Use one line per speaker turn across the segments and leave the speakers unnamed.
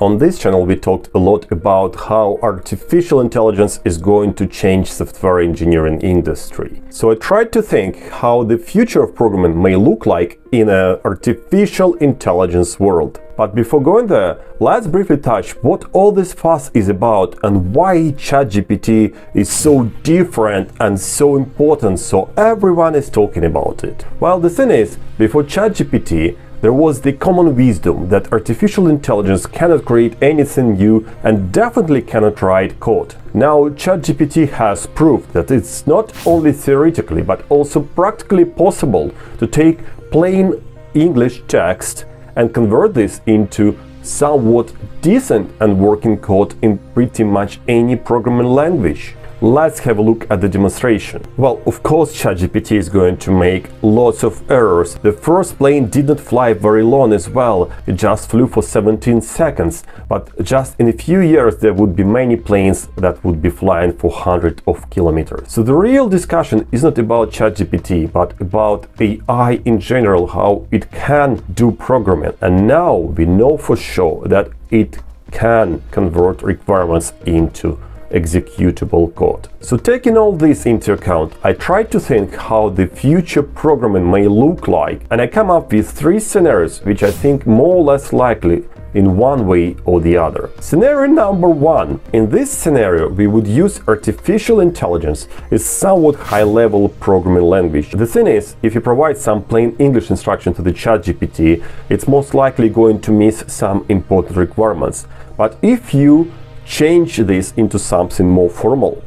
On this channel we talked a lot about how artificial intelligence is going to change software engineering industry. So I tried to think how the future of programming may look like in an artificial intelligence world. But before going there, let's briefly touch what all this fuss is about and why ChatGPT is so different and so important, so everyone is talking about it. Well, the thing is, before ChatGPT, there was the common wisdom that artificial intelligence cannot create anything new and definitely cannot write code. Now, ChatGPT has proved that it's not only theoretically but also practically possible to take plain English text and convert this into somewhat decent and working code in pretty much any programming language. Let's have a look at the demonstration. Well, of course ChatGPT is going to make lots of errors. The first plane did not fly very long as well, it just flew for 17 seconds. But just in a few years there would be many planes that would be flying for hundreds of kilometers. So the real discussion is not about ChatGPT, but about AI in general, how it can do programming. And now we know for sure that it can convert requirements into executable code. So taking all this into account, I tried to think how the future programming may look like, and I come up with 3 scenarios which I think more or less likely in one way or the other. Scenario number 1. In this scenario, we would use artificial intelligence as somewhat high-level programming language. The thing is, if you provide some plain English instruction to the ChatGPT, it's most likely going to miss some important requirements. But if you change this into something more formal,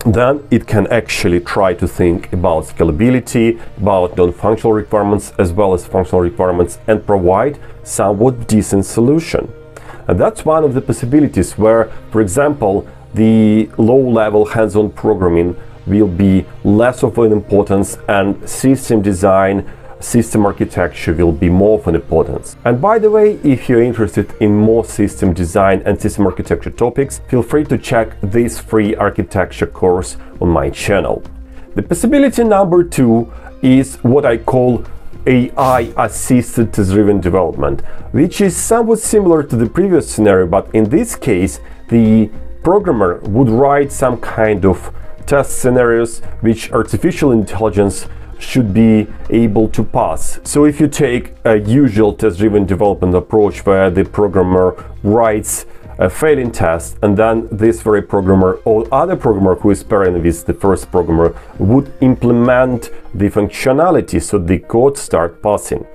then it can actually try to think about scalability, about non-functional requirements as well as functional requirements, and provide somewhat decent solution. And that's one of the possibilities where, for example, the low-level hands-on programming will be less of an importance and system design, system architecture will be more of an importance. And by the way, if you're interested in more system design and system architecture topics, feel free to check this free architecture course on my channel. The possibility number 2 is what I call AI-assisted test-driven development, which is somewhat similar to the previous scenario, but in this case, the programmer would write some kind of test scenarios which artificial intelligence should be able to pass. So if you take a usual test-driven development approach where the programmer writes a failing test and then this very programmer or other programmer who is pairing with the first programmer would implement the functionality so the code start passing.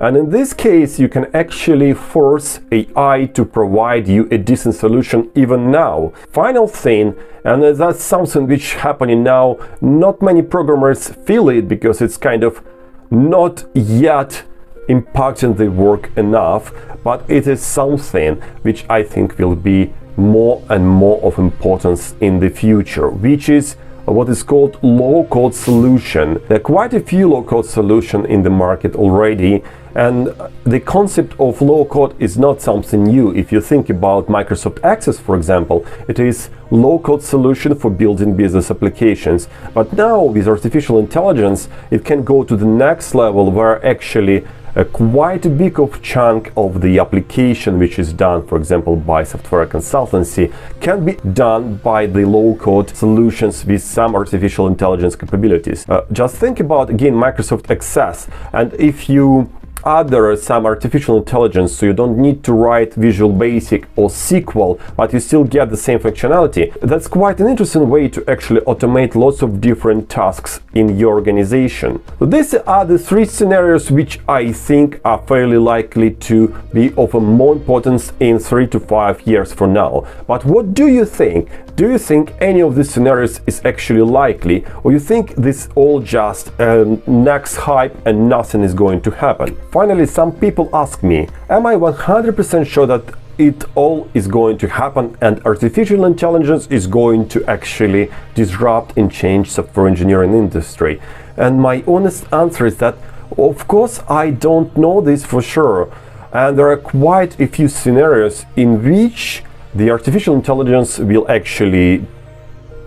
And in this case, you can actually force AI to provide you a decent solution even now. Final thing, and that's something which happening now, not many programmers feel it because it's kind of not yet impacting the work enough, but it is something which I think will be more and more of importance in the future, which is what is called low-code solution. There are quite a few low-code solutions in the market already, and the concept of low-code is not something new. If you think about Microsoft Access, for example, it is low-code solution for building business applications. But now with artificial intelligence, it can go to the next level where actually quite a big chunk of the application which is done, for example, by software consultancy, can be done by the low-code solutions with some artificial intelligence capabilities. Just think about, again, Microsoft Access, and if you add there some artificial intelligence, so you don't need to write Visual Basic or SQL, but you still get the same functionality. That's quite an interesting way to actually automate lots of different tasks in your organization. So these are the 3 scenarios which I think are fairly likely to be of a more importance in 3 to 5 years from now. But what do you think? Do you think any of these scenarios is actually likely, or you think this all just next hype and nothing is going to happen? Finally, some people ask me, am I 100% sure that it all is going to happen and artificial intelligence is going to actually disrupt and change software engineering industry? And my honest answer is that, of course, I don't know this for sure. And there are quite a few scenarios in which the artificial intelligence will actually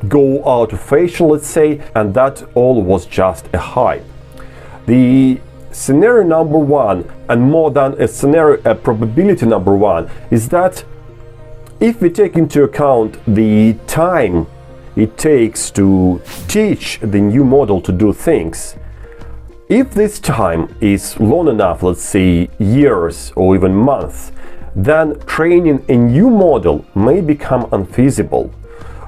go out of fashion, let's say, and that all was just a hype. The scenario number one, and more than a scenario, a probability number one, is that if we take into account the time it takes to teach the new model to do things, if this time is long enough, let's say years or even months, then training a new model may become unfeasible.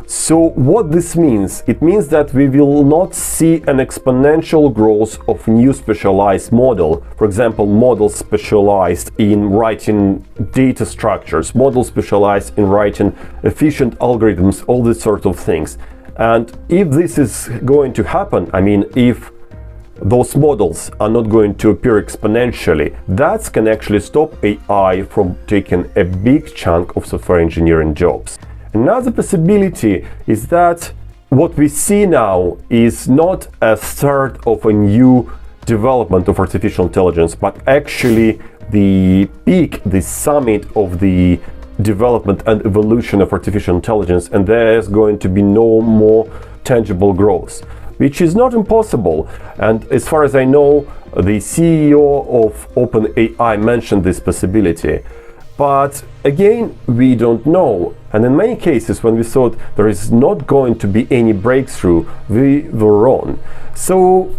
So what this means? It means that we will not see an exponential growth of new specialized model. For example, models specialized in writing data structures, models specialized in writing efficient algorithms, all these sort of things. And if this is going to happen, I mean, if those models are not going to appear exponentially, that can actually stop AI from taking a big chunk of software engineering jobs. Another possibility is that what we see now is not a start of a new development of artificial intelligence, but actually the peak, the summit of the development and evolution of artificial intelligence, and there's going to be no more tangible growth, which is not impossible. And as far as I know, the CEO of OpenAI mentioned this possibility. But again, we don't know. And in many cases, when we thought there is not going to be any breakthrough, we were wrong. So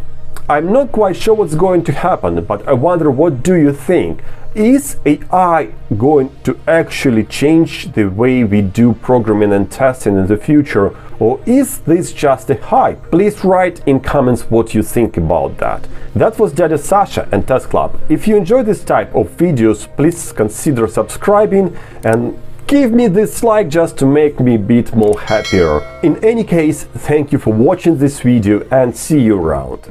I'm not quite sure what's going to happen, but I wonder, what do you think? Is AI going to actually change the way we do programming and testing in the future, or is this just a hype? Please write in comments what you think about that. That was Dada Sasha and Test Club. If you enjoy this type of videos, please consider subscribing and give me this like just to make me a bit more happier. In any case, thank you for watching this video and see you around.